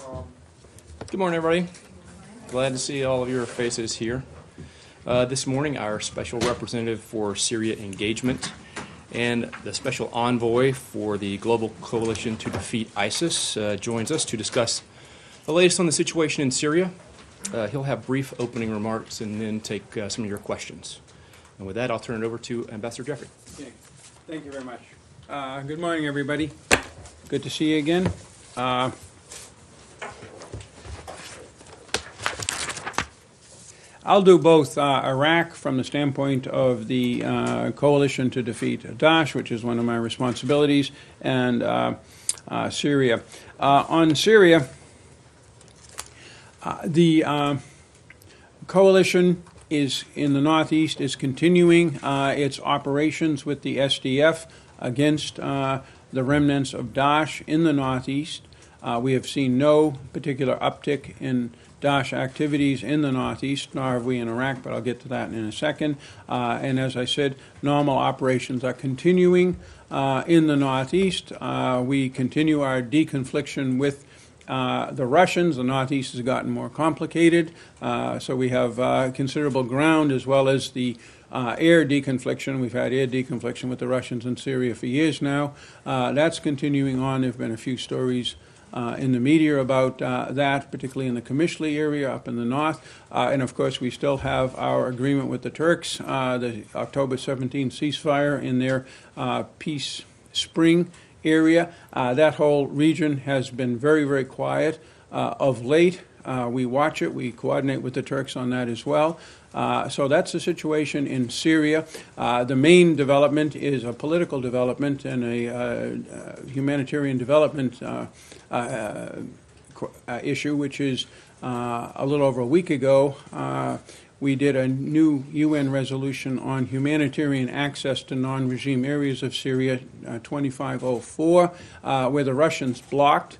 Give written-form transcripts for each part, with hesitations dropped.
Good morning, everybody. Glad to see all of your faces here. This morning, our special representative for Syria engagement and the special envoy for the Global Coalition to Defeat ISIS joins us to discuss the latest on the situation in Syria. He'll have brief opening remarks and then take some of your questions. And with that, I'll turn it over to Ambassador Jeffrey. Okay. Thank you very much. Good morning, everybody. Good to see you again. I'll do both Iraq from the standpoint of the coalition to defeat Daesh, which is one of my responsibilities, and Syria. On Syria, the coalition is in the northeast is continuing its operations with the SDF against the remnants of Daesh in the northeast. We have seen no particular uptick in Daesh activities in the northeast, nor have we in Iraq, but I'll get to that in a second. And as I said, normal operations are continuing in the northeast. We continue our deconfliction with the Russians. The northeast has gotten more complicated, so we have considerable ground as well as the air deconfliction. We've had air deconfliction with the Russians in Syria for years now. That's continuing on. There have been a few stories in the media about that, particularly in the Qamishli area up in the north. And of course, we still have our agreement with the Turks, the October 17 ceasefire in their Peace Spring area. That whole region has been very, very quiet of late. We watch it. We coordinate with the Turks on that as well. So that's the situation in Syria. The main development is a political development and a humanitarian development issue, which is a little over a week ago. We did a new UN resolution on humanitarian access to non-regime areas of Syria, 2504, where the Russians blocked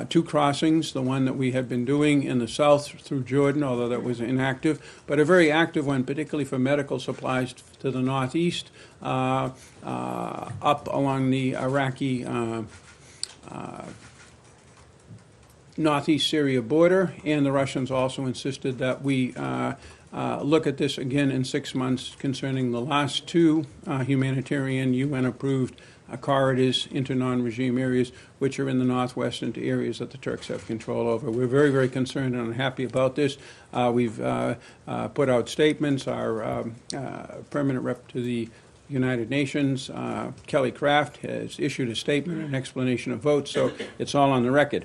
two crossings, the one that we had been doing in the south through Jordan, although that was inactive, but a very active one, particularly for medical supplies to the northeast, up along the Iraqi northeast Syria border. And the Russians also insisted that we look at this again in 6 months concerning the last two humanitarian UN-approved corridors into non-regime areas, which are in the northwest into areas that the Turks have control over. We're very, very concerned and unhappy about this. We've put out statements. Our permanent rep to the United Nations, Kelly Craft, has issued a statement, an explanation of votes, so it's all on the record.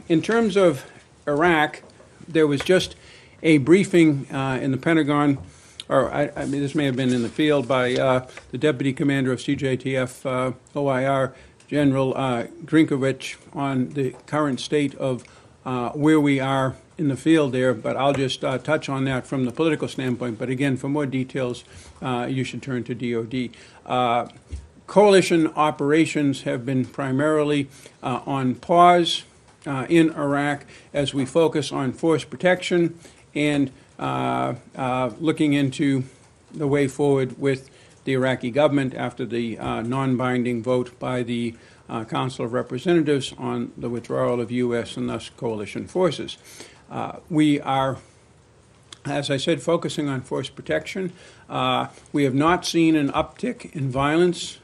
In terms of Iraq, there was just a briefing in the Pentagon, or I mean, this may have been in the field, by the Deputy Commander of CJTF OIR, General Drinkovich, on the current state of where we are in the field there, but I'll just touch on that from the political standpoint. But again, for more details, you should turn to DOD. Coalition operations have been primarily on pause in Iraq as we focus on force protection and looking into the way forward with the Iraqi government after the non-binding vote by the Council of Representatives on the withdrawal of U.S. and thus coalition forces. We are, as I said, focusing on force protection. We have not seen an uptick in violence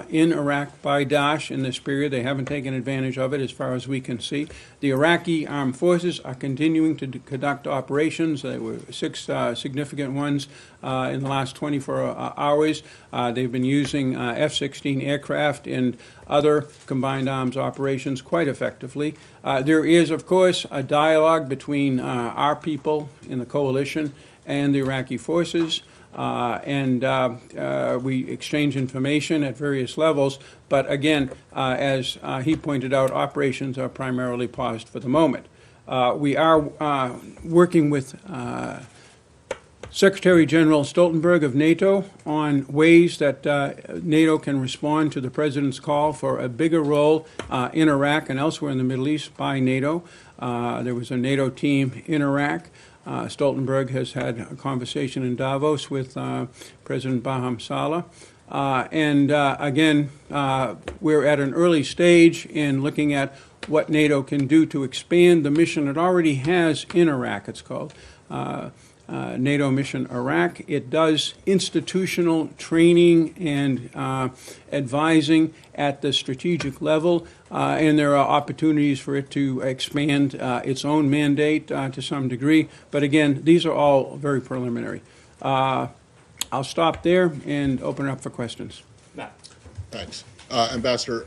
in Iraq by Daesh in this period. They haven't taken advantage of it as far as we can see. The Iraqi armed forces are continuing to conduct operations. There were 6 significant ones in the last 24 hours. They've been using F-16 aircraft and other combined arms operations quite effectively. There is, of course, a dialogue between our people in the coalition and the Iraqi forces. We exchange information at various levels, but again, as he pointed out, operations are primarily paused for the moment. We are working with Secretary General Stoltenberg of NATO on ways that NATO can respond to the President's call for a bigger role in Iraq and elsewhere in the Middle East by NATO. There was a NATO team in Iraq. Stoltenberg has had a conversation in Davos with President Barham Saleh. Again, we're at an early stage in looking at what NATO can do to expand the mission it already has in Iraq. It's called NATO Mission Iraq. It does institutional training and advising at the strategic level, and there are opportunities for it to expand its own mandate to some degree. But again, these are all very preliminary. I'll stop there and open it up for questions. Matt. Thanks. Ambassador,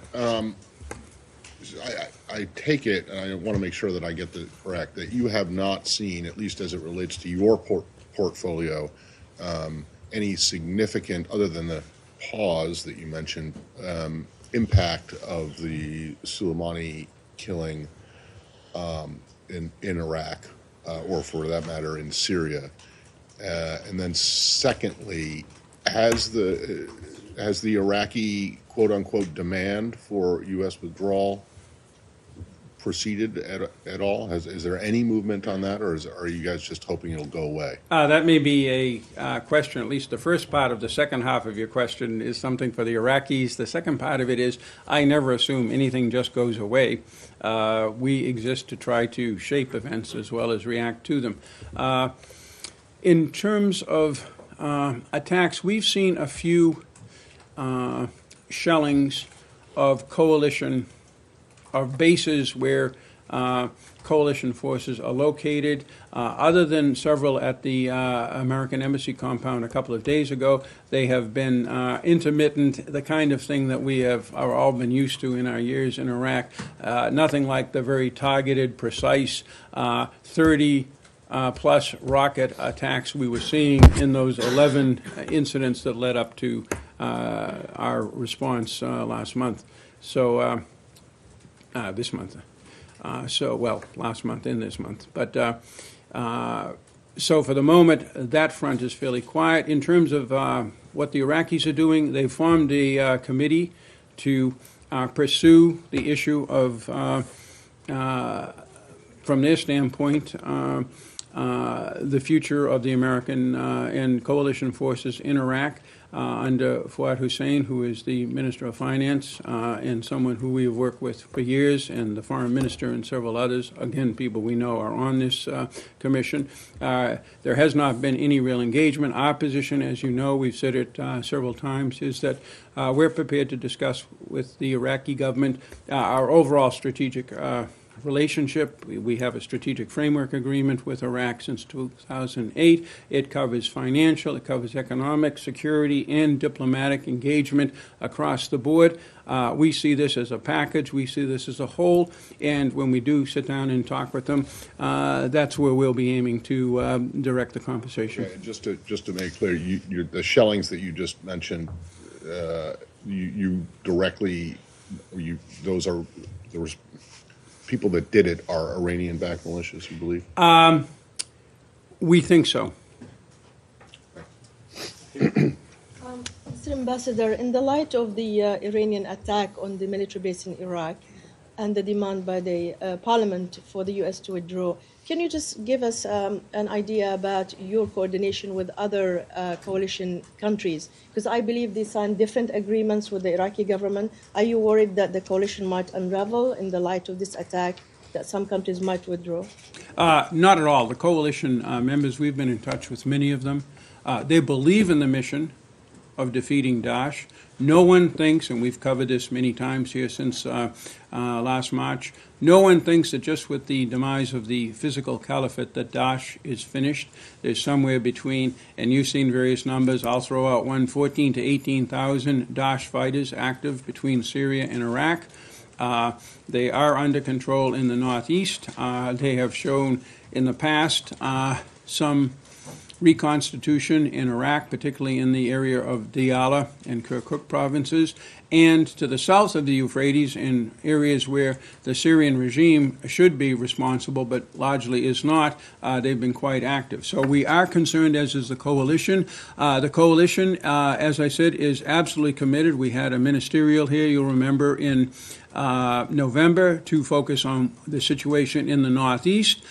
I take it, and I want to make sure that I get this correct, that you have not seen, at least as it relates to your portfolio, any significant, other than the pause that you mentioned, impact of the Soleimani killing in Iraq, or for that matter, in Syria. And then secondly, has the Iraqi quote-unquote demand for U.S. withdrawal proceeded at all? Is there any movement on that, or are you guys just hoping it'll go away? That may be a question, at least the first part of the second half of your question is something for the Iraqis. The second part of it is, I never assume anything just goes away. We exist to try to shape events as well as react to them. In terms of attacks, we've seen a few shellings of coalition, of bases where coalition forces are located. Other than several at the American Embassy compound a couple of days ago, they have been intermittent, the kind of thing that we are all been used to in our years in Iraq. Nothing like the very targeted, precise 30 plus rocket attacks we were seeing in those 11 incidents that led up to our response last month. So this month. Last month and this month. But so for the moment, that front is fairly quiet. In terms of what the Iraqis are doing, they formed a committee to pursue the issue of, from their standpoint, the future of the American and coalition forces in Iraq under Fuad Hussein, who is the Minister of Finance and someone who we have worked with for years, and the Foreign Minister and several others. Again, people we know are on this commission. There has not been any real engagement. Our position, as you know, we've said it several times, is that we're prepared to discuss with the Iraqi government our overall strategic relationship. We have a strategic framework agreement with Iraq since 2008. It covers financial, it covers economic, security, and diplomatic engagement across the board. We see this as a package. We see this as a whole. And when we do sit down and talk with them, that's where we'll be aiming to direct the conversation. Okay, just to make clear, the shellings that you just mentioned, you directly, those are the people that did it are Iranian-backed militias, you believe? We think so. Mr. Ambassador, in the light of the Iranian attack on the military base in Iraq and the demand by the Parliament for the U.S. to withdraw, can you just give us an idea about your coordination with other coalition countries? Because I believe they signed different agreements with the Iraqi government. Are you worried that the coalition might unravel in the light of this attack, that some countries might withdraw? Not at all. The coalition members, we've been in touch with many of them. They believe in the mission of defeating Daesh. No one thinks, and we've covered this many times here since last March, no one thinks that just with the demise of the physical caliphate that Daesh is finished. There's somewhere between, and you've seen various numbers, I'll throw out 14,000 to 18,000 Daesh fighters active between Syria and Iraq. They are under control in the northeast. They have shown in the past some reconstitution in Iraq, particularly in the area of Diyala and Kirkuk provinces, and to the south of the Euphrates in areas where the Syrian regime should be responsible but largely is not. They've been quite active. So we are concerned, as is the coalition. The coalition, as I said, is absolutely committed. We had a ministerial here, you'll remember, in November to focus on the situation in the Northeast,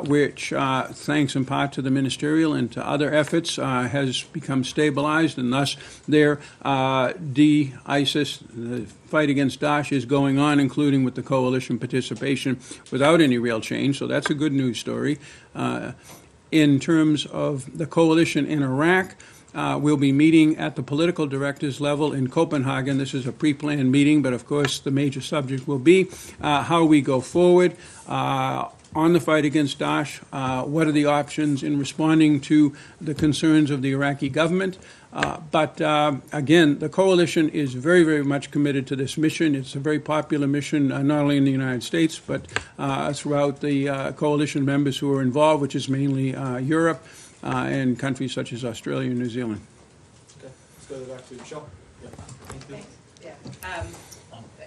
which, thanks in part to the ministerial and to other efforts, has become stabilized, and thus their de-ISIS, the fight against Daesh, is going on, including with the coalition participation, without any real change. So that's a good news story. In terms of the coalition in Iraq, we'll be meeting at the political directors level in Copenhagen. This is a pre-planned meeting, but of course the major subject will be how we go forward on the fight against Daesh. What are the options in responding to the concerns of the Iraqi government? But again, the coalition is very, very much committed to this mission. It's a very popular mission, not only in the United States, but throughout the coalition members who are involved, which is mainly Europe and countries such as Australia and New Zealand. Okay, let's go back to Michelle. Yeah. Thank you. Yeah.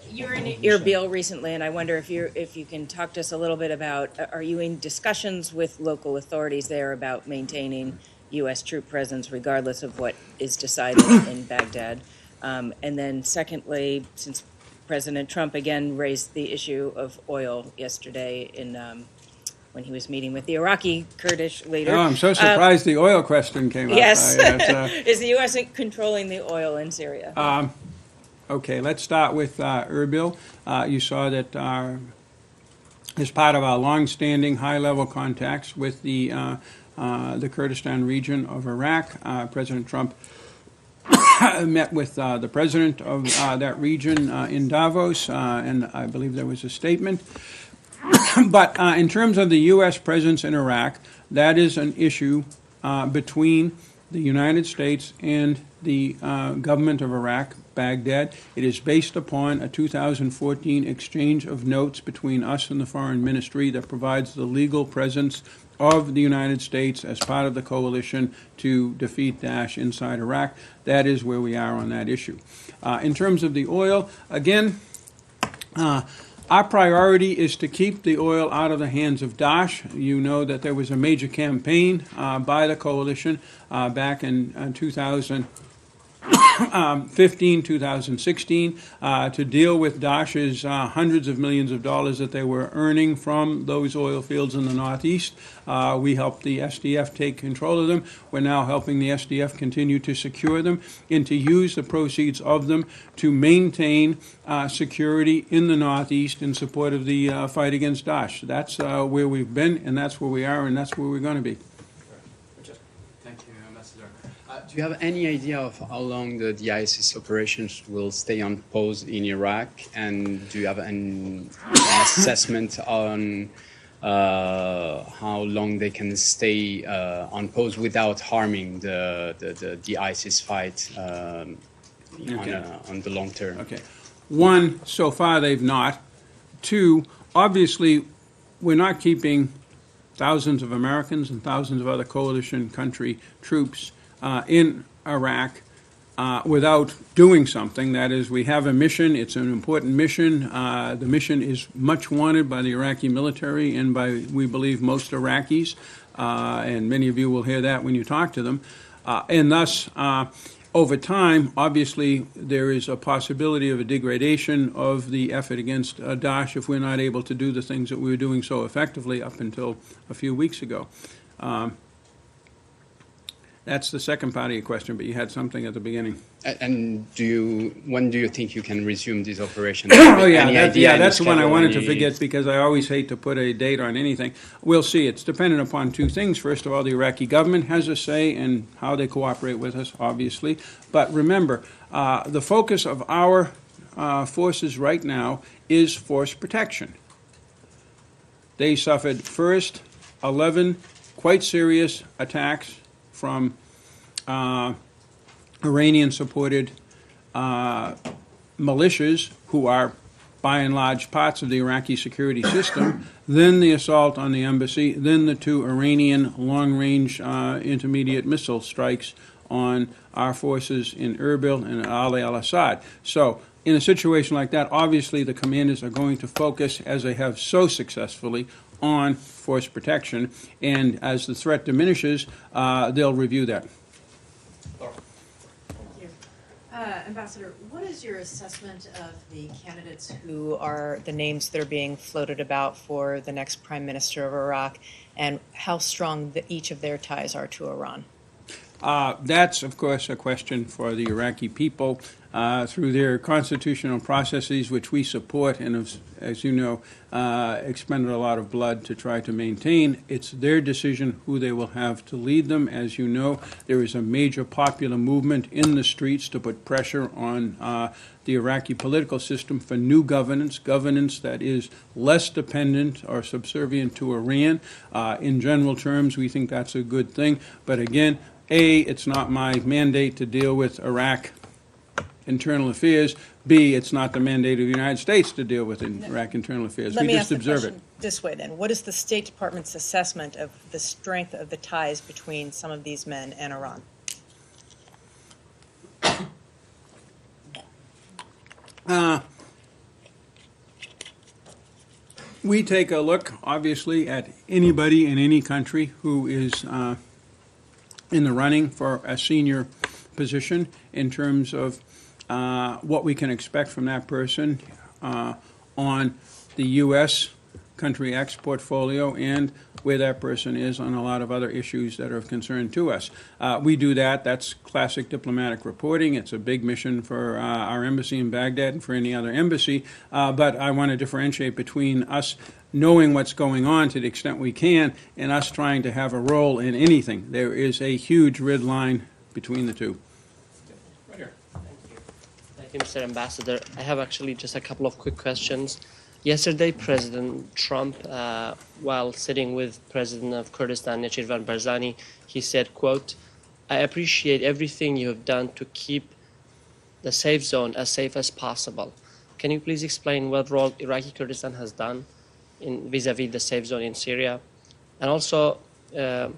You're in Erbil recently, and I wonder if you can talk to us a little bit about, are you in discussions with local authorities there about maintaining U.S. troop presence regardless of what is decided in Baghdad? And then secondly, since President Trump again raised the issue of oil yesterday when he was meeting with the Iraqi Kurdish leader. Oh, I'm so surprised the oil question came up. Yes. Is the U.S. controlling the oil in Syria? Okay, let's start with Erbil. You saw that as part of our long-standing high-level contacts with the Kurdistan region of Iraq, President Trump met with the president of that region in Davos, and I believe there was a statement. But in terms of the U.S. presence in Iraq, that is an issue between the United States and the government of Iraq, Baghdad. It is based upon a 2014 exchange of notes between us and the Foreign Ministry that provides the legal presence of the United States as part of the coalition to defeat Daesh inside Iraq. That is where we are on that issue. In terms of the oil, again, our priority is to keep the oil out of the hands of Daesh. You know that there was a major campaign by the coalition back in 2015, 2016, to deal with Daesh's hundreds of millions of dollars that they were earning from those oil fields in the Northeast. We helped the SDF take control of them. We're now helping the SDF continue to secure them and to use the proceeds of them to maintain security in the Northeast in support of the fight against Daesh. That's where we've been, and that's where we are, and that's where we're going to be. Thank you, Ambassador. Do you have any idea of how long the ISIS operations will stay on pause in Iraq? And do you have an assessment on how long they can stay on pause without harming the ISIS fight on the long term? Okay. One, so far they've not. Two, obviously we're not keeping thousands of Americans and thousands of other coalition country troops in Iraq without doing something. That is, we have a mission. It's an important mission. The mission is much wanted by the Iraqi military and by, we believe, most Iraqis. And many of you will hear that when you talk to them. And thus, over time, obviously, there is a possibility of a degradation of the effort against Daesh if we're not able to do the things that we were doing so effectively up until a few weeks ago. That's the second part of your question, but you had something at the beginning. And when do you think you can resume these operations? Oh, yeah, that's the one I wanted to forget because I always hate to put a date on anything. We'll see. It's dependent upon two things. First of all, the Iraqi government has a say in how they cooperate with us, obviously. But remember, the focus of our forces right now is force protection. They suffered first 11 quite serious attacks from Iranian-supported militias who are, by and large, parts of the Iraqi security system, then the assault on the embassy, then the two Iranian long-range intermediate missile strikes on our forces in Erbil and Ali al-Assad. So in a situation like that, obviously the commanders are going to focus, as they have so successfully, on force protection, and as the threat diminishes, they'll review that. Ambassador, what is your assessment of the candidates who are the names that are being floated about for the next prime minister of Iraq, and how strong each of their ties are to Iran? That's, of course, a question for the Iraqi people through their constitutional processes, which we support and have, as you know, expended a lot of blood to try to maintain. It's their decision who they will have to lead them. As you know, there is a major popular movement in the streets to put pressure on the Iraqi political system for new governance that is less dependent or subservient to Iran. In general terms, we think that's a good thing. But again, it's not my mandate to deal with Iraq internal affairs. B, it's not the mandate of the United States to deal with Iraq internal affairs. Let We me just ask the observe question this way then. What is the State Department's assessment of the strength of the ties between some of these men and Iran? We take a look, obviously, at anybody in any country who is in the running for a senior position in terms of what we can expect from that person on the U.S. country X portfolio and where that person is on a lot of other issues that are of concern to us. We do that. That's classic diplomatic reporting. It's a big mission for our embassy in Baghdad and for any other embassy. But I want to differentiate between us knowing what's going on to the extent we can and us trying to have a role in anything. There is a huge red line between the two. Right here. Thank you, Mr. Ambassador. I have actually just a couple of quick questions. Yesterday, President Trump, while sitting with President of Kurdistan, Necirvan Barzani, he said, quote, "I appreciate everything you have done to keep the safe zone as safe as possible." Can you please explain what role Iraqi Kurdistan has done in vis-a-vis the safe zone in Syria? And also, today,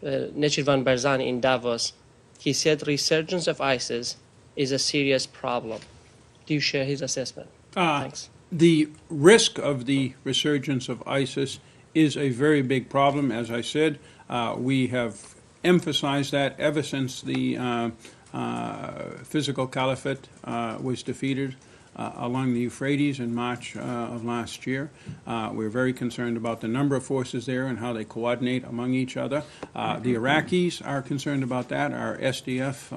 Necirvan Barzani in Davos, he said resurgence of ISIS is a serious problem. Do you share his assessment? Thanks. The risk of the resurgence of ISIS is a very big problem. As I said, we have emphasized that ever since the physical caliphate was defeated along the Euphrates in March of last year. We're very concerned about the number of forces there and how they coordinate among each other. The Iraqis are concerned about that. Our SDF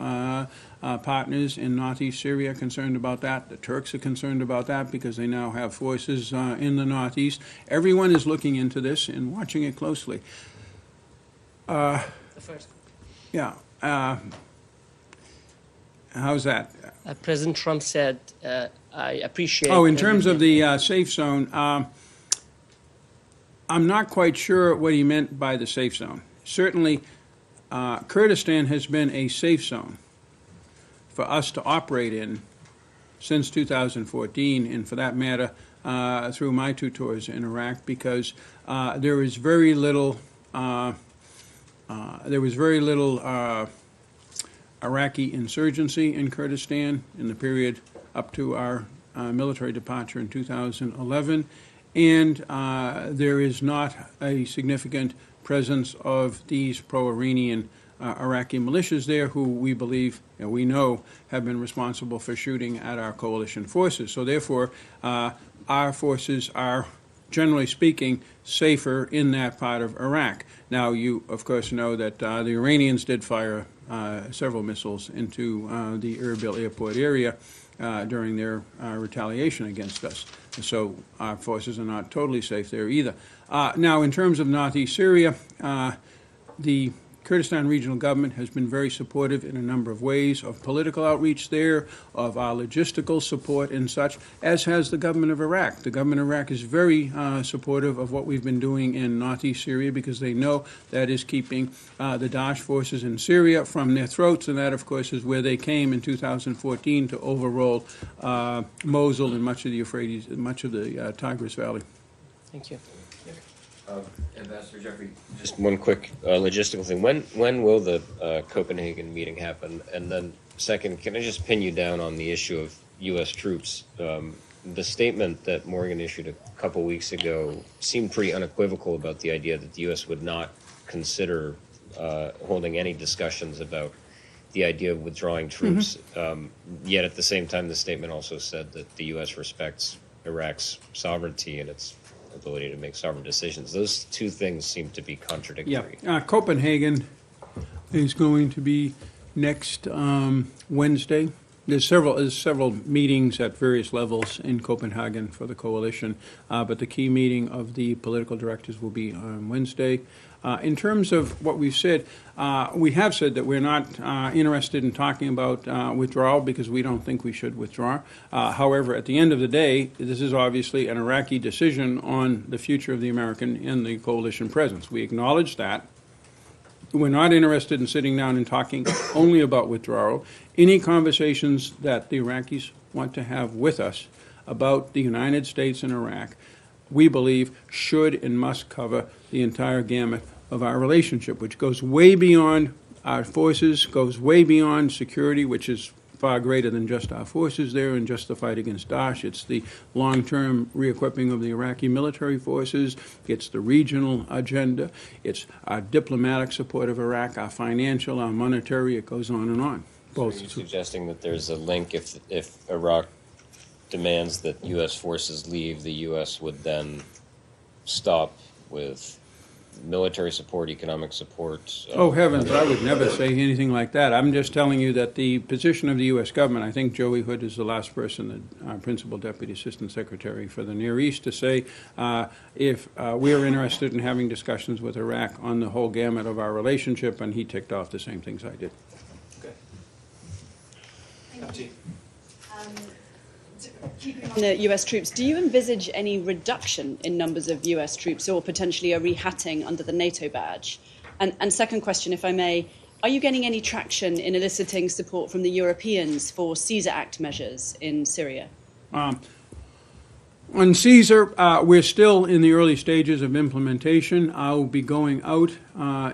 partners in northeast Syria are concerned about that. The Turks are concerned about that because they now have forces in the northeast. Everyone is looking into this and watching it closely. The first. Yeah. How's that? President Trump said, I appreciate... Oh, in terms of the safe zone, I'm not quite sure what he meant by the safe zone. Certainly, Kurdistan has been a safe zone for us to operate in since 2014, and for that matter, through my 2 tours in Iraq, because there was very little Iraqi insurgency in Kurdistan in the period up to our military departure in 2011, and there is not a significant presence of these pro-Iranian Iraqi militias there who we believe and we know have been responsible for shooting at our coalition forces. So therefore, our forces are, generally speaking, safer in that part of Iraq. Now, you, of course, know that the Iranians did fire several missiles into the Erbil airport area during their retaliation against us. So our forces are not totally safe there either. Now, in terms of northeast Syria, the Kurdistan Regional Government has been very supportive in a number of ways of political outreach there, of our logistical support and such, as has the government of Iraq. The government of Iraq is very supportive of what we've been doing in northeast Syria because they know that is keeping the Daesh forces in Syria from their throats, and that, of course, is where they came in 2014 to overroll Mosul and much of the Euphrates, much of the Tigris Valley. Thank you. Ambassador Jeffrey, just one quick logistical thing. When will the Copenhagen meeting happen? And then second, can I just pin you down on the issue of U.S. troops? The statement that Morgan issued a couple weeks ago seemed pretty unequivocal about the idea that the U.S. would not consider holding any discussions about the idea of withdrawing troops. Yet at the same time, the statement also said that the U.S. respects Iraq's sovereignty and its ability to make sovereign decisions. Those two things seem to be contradictory. Copenhagen is going to be next Wednesday. There's several meetings at various levels in Copenhagen for the coalition, but the key meeting of the political directors will be on Wednesday. In terms of what we've said, we have said that we're not interested in talking about withdrawal because we don't think we should withdraw. However, at the end of the day, this is obviously an Iraqi decision on the future of the American and the coalition presence. We acknowledge that. We're not interested in sitting down and talking only about withdrawal. Any conversations that the Iraqis want to have with us about the United States and Iraq, we believe should and must cover the entire gamut of our relationship, which goes way beyond our forces, goes way beyond security, which is far greater than just our forces there and just the fight against Daesh. It's the long-term re-equipping of the Iraqi military forces. It's the regional agenda. It's our diplomatic support of Iraq, our financial, our monetary. It goes on and on. So are you suggesting that there's a link if Iraq demands that U.S. forces leave, the U.S. would then stop with military support, economic support? Oh, heavens, I would never say anything like that. I'm just telling you that the position of the U.S. government, I think Joey Hood is the last person, our Principal Deputy Assistant Secretary for the Near East, to say if we are interested in having discussions with Iraq on the whole gamut of our relationship, and he ticked off the same things I did. Okay. Thank you. On the U.S. troops, do you envisage any reduction in numbers of U.S. troops or potentially a rehatting under the NATO badge? And second question, if I may, are you getting any traction in eliciting support from the Europeans for Caesar Act measures in Syria? On Caesar, we're still in the early stages of implementation. I'll be going out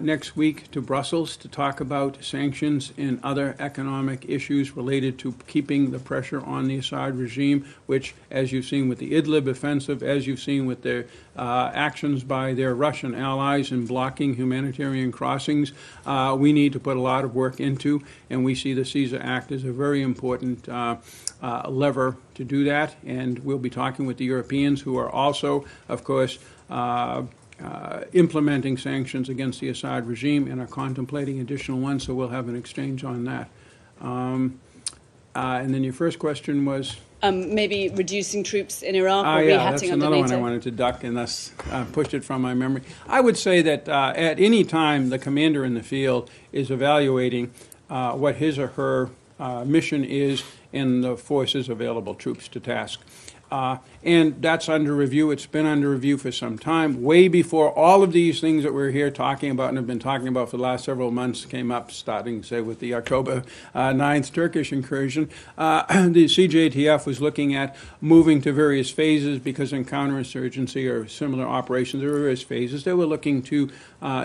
next week to Brussels to talk about sanctions and other economic issues related to keeping the pressure on the Assad regime, which, as you've seen with the Idlib offensive, as you've seen with their actions by their Russian allies in blocking humanitarian crossings, we need to put a lot of work into, and we see the Caesar Act as a very important lever to do that, and we'll be talking with the Europeans, who are also, of course, implementing sanctions against the Assad regime and are contemplating additional ones, so we'll have an exchange on that. And then your first question was? Maybe reducing troops in Iraq or Yeah, that's rehatting under another one NATO? I wanted to duck, and thus pushed it from my memory. I would say that at any time the commander in the field is evaluating what his or her mission is and the forces available troops to task. And that's under review. It's been under review for some time, way before all of these things that we're here talking about and have been talking about for the last several months came up, starting, say, with the October 9th Turkish incursion. The CJTF was looking at moving to various phases because in counterinsurgency or similar operations, there were various phases they were looking to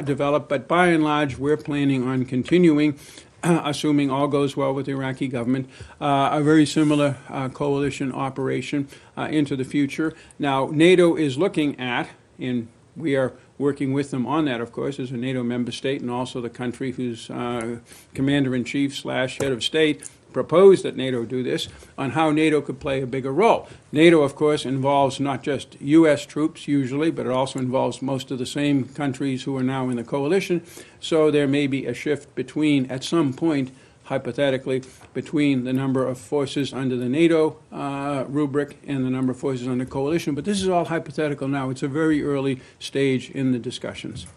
develop. But by and large, we're planning on continuing, assuming all goes well with the Iraqi government, a very similar coalition operation into the future. Now, NATO is looking at, and we are working with them on that, of course, as a NATO member state, and also the country whose commander-in-chief / head of state proposed that NATO do this, on how NATO could play a bigger role. NATO, of course, involves not just U.S. troops usually, but it also involves most of the same countries who are now in the coalition. So there may be a shift between, at some point, hypothetically, between the number of forces under the NATO rubric and the number of forces under coalition. But this is all hypothetical now. It's a very early stage in the discussions.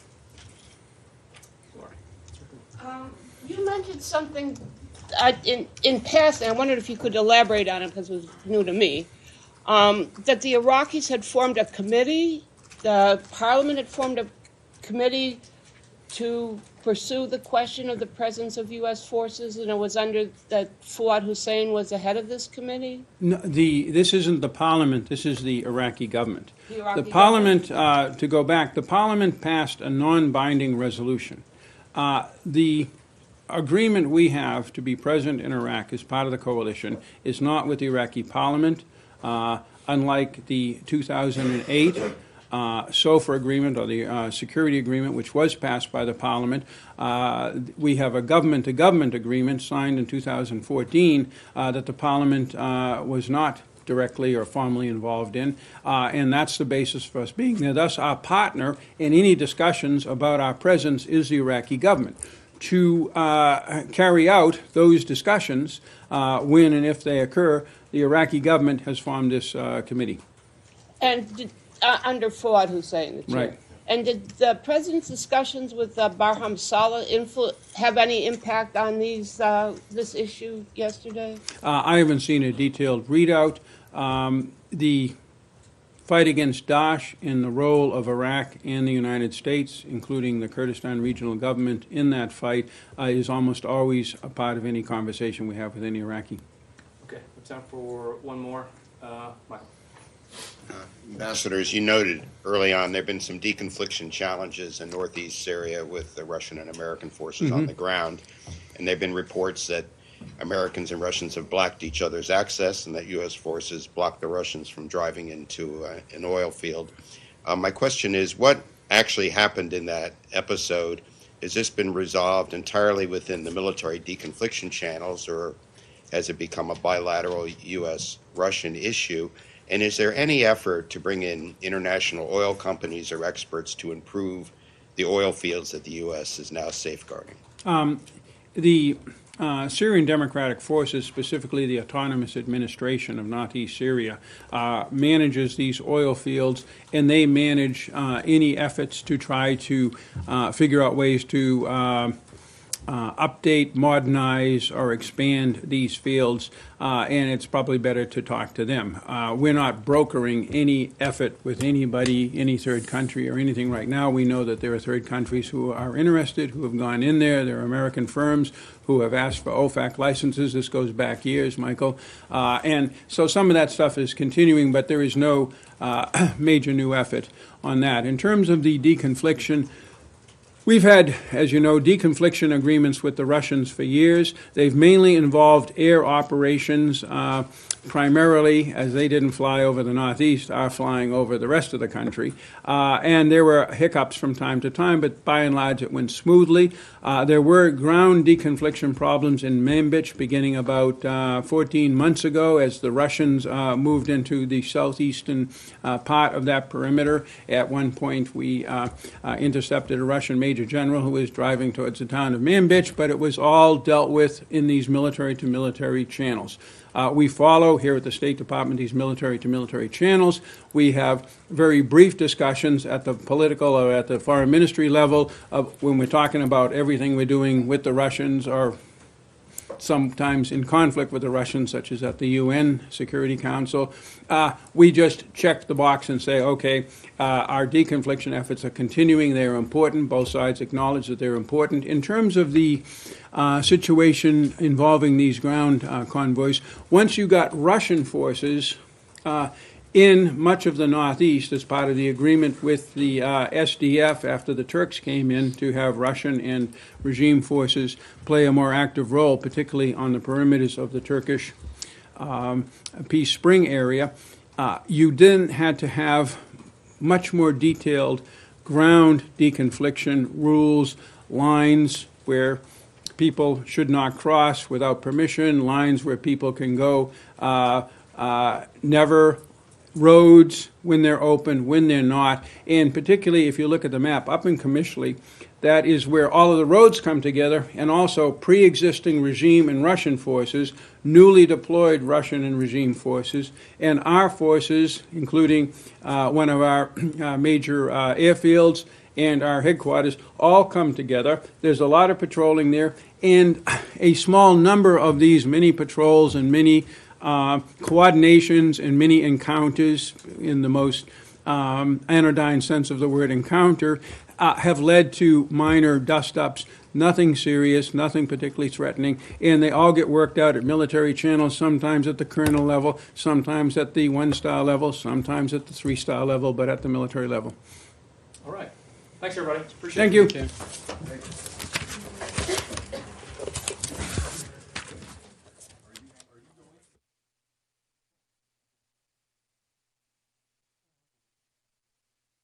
You mentioned something in passing. I wondered if you could elaborate on it because it was new to me. That the Iraqis had formed a committee, the parliament had formed a committee to pursue the question of the presence of U.S. forces, and it was under that Fuad Hussein was the head of this committee? No, this isn't the parliament, this is the Iraqi government. The parliament, to go back, the parliament passed a non-binding resolution. The agreement we have to be present in Iraq as part of the coalition is not with the Iraqi parliament. Unlike the 2008 SOFA agreement, or the security agreement, which was passed by the Parliament. We have a government-to-government agreement signed in 2014 that the Parliament was not directly or formally involved in, and that's the basis for us being there. Thus, our partner in any discussions about our presence is the Iraqi government. To carry out those discussions, when and if they occur, the Iraqi government has formed this committee. And under Fuad Hussein, the chair. Right. And did the president's discussions with Barham Saleh have any impact on this issue yesterday? I haven't seen a detailed readout. The fight against Daesh and the role of Iraq and the United States, including the Kurdistan Regional Government in that fight, is almost always a part of any conversation we have with any Iraqi. Okay, time for one more. Michael. Ambassador, as you noted early on, there have been some deconfliction challenges in northeast Syria with the Russian and American forces on the ground, and there have been reports that Americans and Russians have blocked each other's access and that U.S. forces blocked the Russians from driving into an oil field. My question is, what actually happened in that episode? Has this been resolved entirely within the military deconfliction channels, or has it become a bilateral U.S.-Russian issue? And is there any effort to bring in international oil companies or experts to improve the oil fields that the U.S. is now safeguarding? The Syrian Democratic Forces, specifically the Autonomous Administration of Northeast Syria, manages these oil fields, and they manage any efforts to try to figure out ways to update, modernize, or expand these fields, and it's probably better to talk to them. We're not brokering any effort with anybody, any third country or anything right now. We know that there are third countries who are interested, who have gone in there. There are American firms who have asked for OFAC licenses. This goes back years, Michael. And so some of that stuff is continuing, but there is no major new effort on that. In terms of the deconfliction, we've had, as you know, deconfliction agreements with the Russians for years. They've mainly involved air operations, primarily, as they didn't fly over the Northeast, are flying over the rest of the country. And there were hiccups from time to time, but by and large it went smoothly. There were ground deconfliction problems in Manbij beginning about 14 months ago as the Russians moved into the southeastern part of that perimeter. At one point we intercepted a Russian major general who was driving towards the town of Manbij, but it was all dealt with in these military-to-military channels. We follow here at the State Department these military-to-military channels. We have very brief discussions at the political or at the foreign ministry level of when we're talking about everything we're doing with the Russians or sometimes in conflict with the Russians, such as at the UN Security Council. We just check the box and say, okay, our deconfliction efforts are continuing. They are important. Both sides acknowledge that they're important. In terms of the situation involving these ground convoys, once you got Russian forces in much of the Northeast as part of the agreement with the SDF after the Turks came in to have Russian and regime forces play a more active role, particularly on the perimeters of the Turkish Peace Spring area, you then had to have much more detailed ground deconfliction rules, lines where people should not cross without permission, lines where people can go, never roads when they're open, when they're not, and particularly if you look at the map up in Kamishli, that is where all of the roads come together, and also pre-existing regime and Russian forces, newly deployed Russian and regime forces, and our forces, including one of our major airfields and our headquarters, all come together. There's a lot of patrolling there, and a small number of these mini patrols and mini coordinations and many encounters, in the most anodyne sense of the word encounter, have led to minor dust-ups, nothing serious, nothing particularly threatening, and they all get worked out at military channels, sometimes at the colonel level, sometimes at the one-star level, sometimes at the three-star level, but at the military level. All right. Thanks, everybody. Appreciate it. Thank you. Thank you.